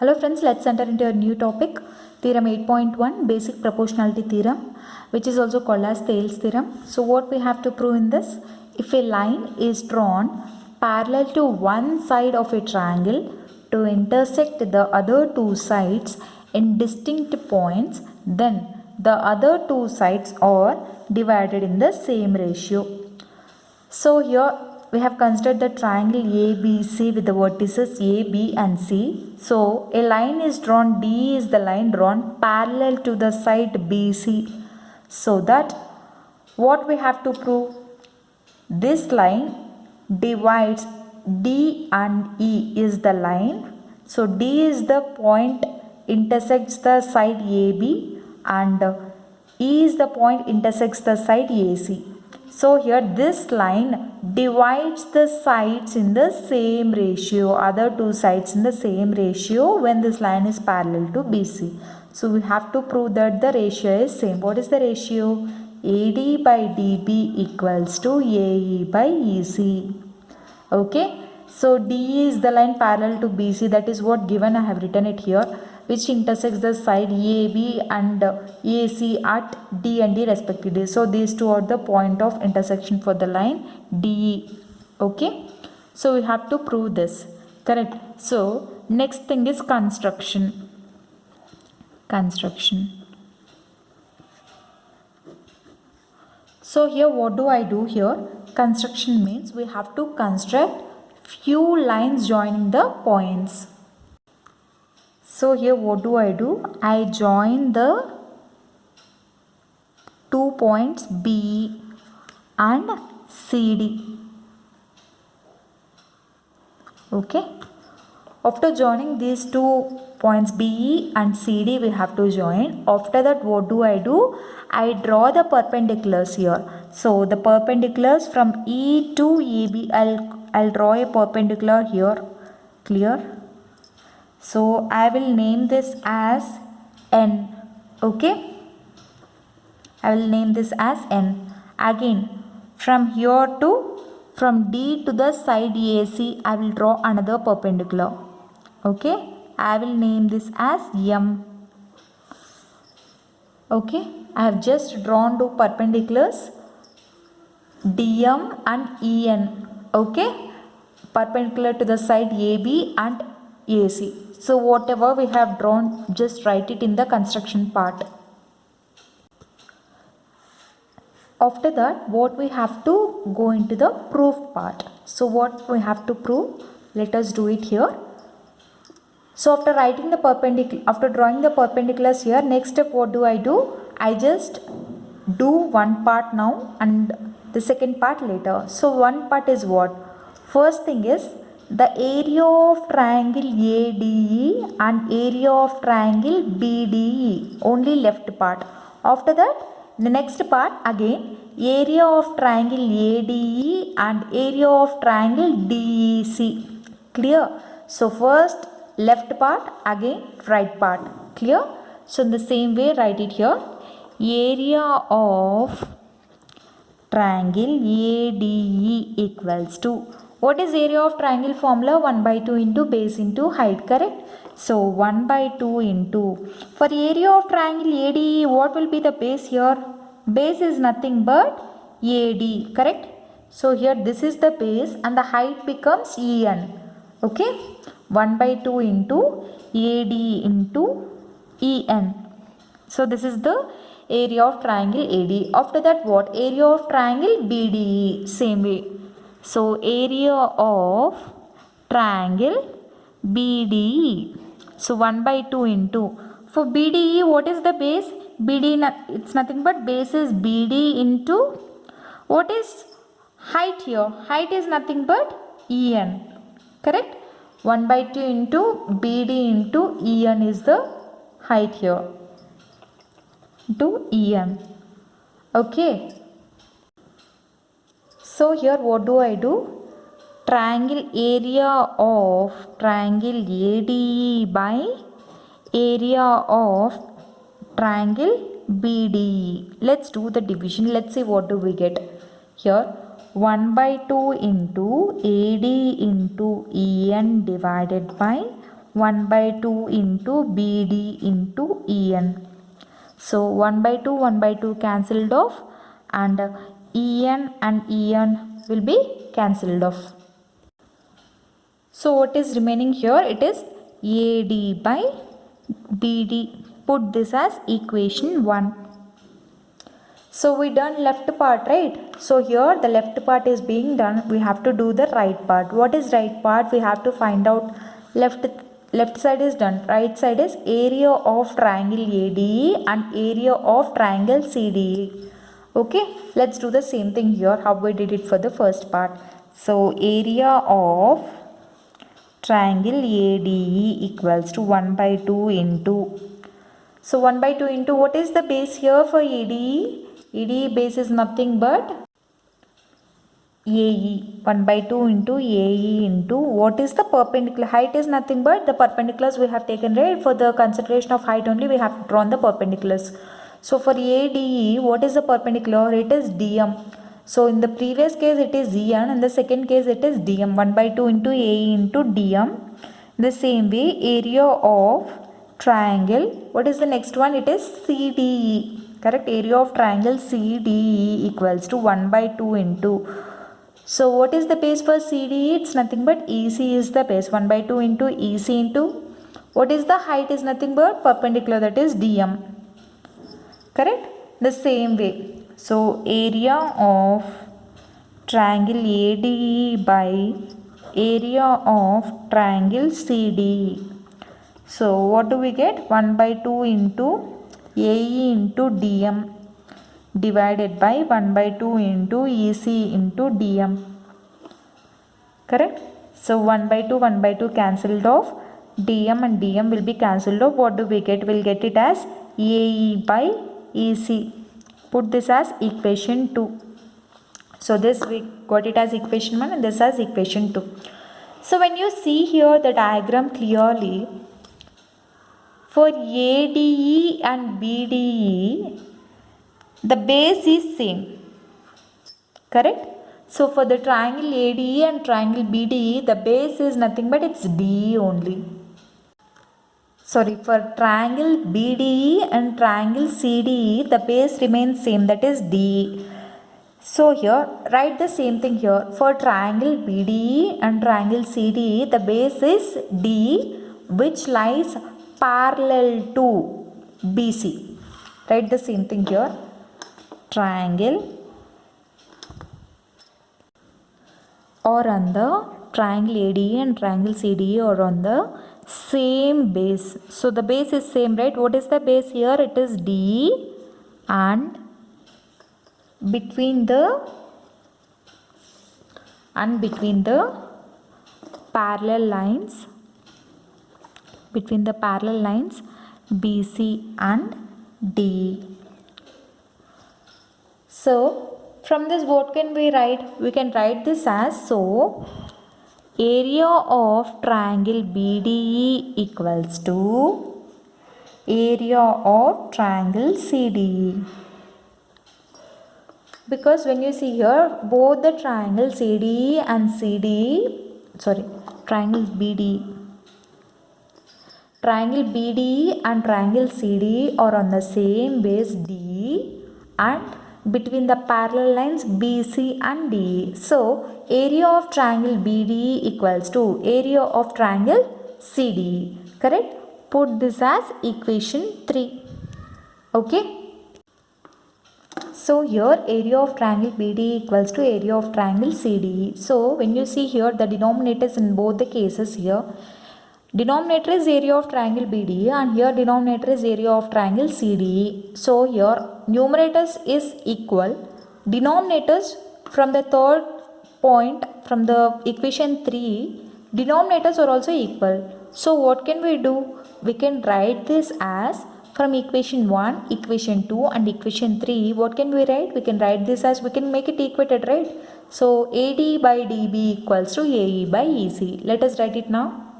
Hello friends, let's enter into a new topic, theorem 8.1, basic proportionality theorem, which is also called as Thales theorem. So what we have to prove in this, if a line is drawn parallel to one side of a triangle to intersect the other two sides in distinct points, then the other two sides are divided in the same ratio. So here we have considered the triangle ABC with the vertices A, B and C. So a line is drawn, D is the line drawn parallel to the side BC. So that what we have to prove? This line divides D and E is the line. So D is the point intersects the side AB and E is the point intersects the side AC. So here this line divides the sides in the same ratio, other two sides in the same ratio when this line is parallel to BC. So we have to prove that the ratio is same. What is the ratio? AD by DB equals to AE by EC. Okay. So D is the line parallel to BC, that is what given, I have written it here, which intersects the side AB and AC at D and D respectively. So these two are the point of intersection for the line DE. Okay. So we have to prove this. Correct. So next thing is construction. So here what do I do here? Construction means we have to construct few lines joining the points. So here what do? I join the 2 points B and CD. Okay. After joining these 2 points B and CD, we have to join. After that what do? I draw the perpendiculars here. So the perpendiculars from E to EB, I'll draw a perpendicular here. Clear? So I will name this as N. Okay. I will name this as N. Again, from D to the side AC, I will draw another perpendicular. Okay. I will name this as M. Okay. I have just drawn 2 perpendiculars, DM and EN. Okay. Perpendicular to the side AB and AC. So whatever we have drawn, just write it in the construction part. After that, what we have to go into the proof part. So what we have to prove? Let us do it here. So after drawing the perpendiculars here, next step what do? I just do one part now and the second part later. So one part is what? First thing is the area of triangle ADE and area of triangle BDE, only left part. After that, the next part again, area of triangle ADE and area of triangle DEC. Clear? So first left part, again right part. Clear? So in the same way, write it here. Area of triangle ADE equals to, what is area of triangle formula? 1 by 2 into base into height, correct? So 1 by 2 into, for area of triangle ADE, what will be the base here? Base is nothing but AD, correct? So here this is the base and the height becomes EN. Okay? 1 by 2 into AD into EN. So this is the area of triangle AD. After that what? Area of triangle BDE, same way. So area of triangle BDE. So 1 by 2 into, for BDE what is the base? BD, it's nothing but base is BD into, what is height here? Height is nothing but EN. Correct? 1 by 2 into BD into EN is the height here. To EN. Okay. So here what do? Triangle area of triangle ADE by area of triangle BDE. Let's do the division. Let's see what do we get. Here 1 by 2 into AD into EN divided by 1 by 2 into BD into EN. So 1 by 2, 1 by 2 cancelled off, and EN and EN will be cancelled off. So what is remaining here? It is AD by BD. Put this as equation 1. So we done left part, right? So here the left part is being done. We have to do the right part. What is right part? We have to find out. Left side is done. Right side is area of triangle ADE and area of triangle CDE. Okay, let's do the same thing here how we did it for the first part. So area of triangle ADE equals to 1 by 2 into. So 1 by 2 into, what is the base here for ADE? ADE base is nothing but AE. 1 by 2 into AE into, what is the perpendicular? Height is nothing but the perpendiculars we have taken, right? For the consideration of height only we have drawn the perpendiculars. So for ADE, what is the perpendicular? It is DM. So in the previous case it is EN, in the second case it is DM. 1 by 2 into AE into DM. In the same way, area of triangle, what is the next one? It is CDE. Correct? Area of triangle CDE equals to 1 by 2 into. So what is the base for CDE? It's nothing but EC is the base. 1 by 2 into EC into, what is the height? Is nothing but perpendicular, that is DM. Correct? The same way. So area of triangle ADE by area of triangle CDE. So what do we get? 1 by 2 into AE into DM divided by 1 by 2 into EC into DM. Correct? So 1 by 2 cancelled off. DM and DM will be cancelled off. What do we get? We'll get it as AE by EC. Put this as equation 2. So this we got it as equation 1 and this as equation 2. So when you see here the diagram clearly, for ADE and BDE, the base is same. Correct? So for the triangle ADE and triangle BDE, the base is nothing but it's DE only. Sorry, for triangle BDE and triangle CDE, the base remains same, that is DE. So here, write the same thing here. For triangle BDE and triangle CDE, the base is DE, which lies parallel to BC. Write the same thing here. Triangle or on the triangle ADE and triangle CDE or on the same base. So the base is same, right? What is the base here? It is DE, and between the parallel lines, BC and DE. So from this, what can we write? We can write this as, so area of triangle BDE equals to area of triangle CDE. Because when you see here, both the triangle CDE and triangle BDE and triangle CDE are on the same base DE, and between the parallel lines BC and DE. So area of triangle BDE equals to area of triangle CDE. Correct? Put this as equation 3. Okay. So here area of triangle BDE equals to area of triangle CDE. So when you see here the denominators in both the cases here, denominator is area of triangle BDE and here denominator is area of triangle CDE. So here numerators is equal. Denominators from the third point from the equation 3, denominators are also equal. So what can we do? We can write this as, from equation 1, equation 2 and equation 3, what can we write? We can write this as, we can make it equated, right? So AD by DB equals to AE by EC. Let us write it now.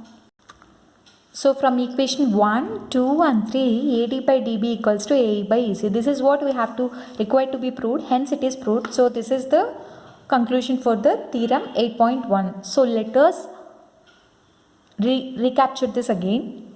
So from equation 1, 2 and 3, AD by DB equals to AE by EC. This is what we have to required to be proved. Hence it is proved. So this is the conclusion for the theorem 8.1. So let us recapture this again.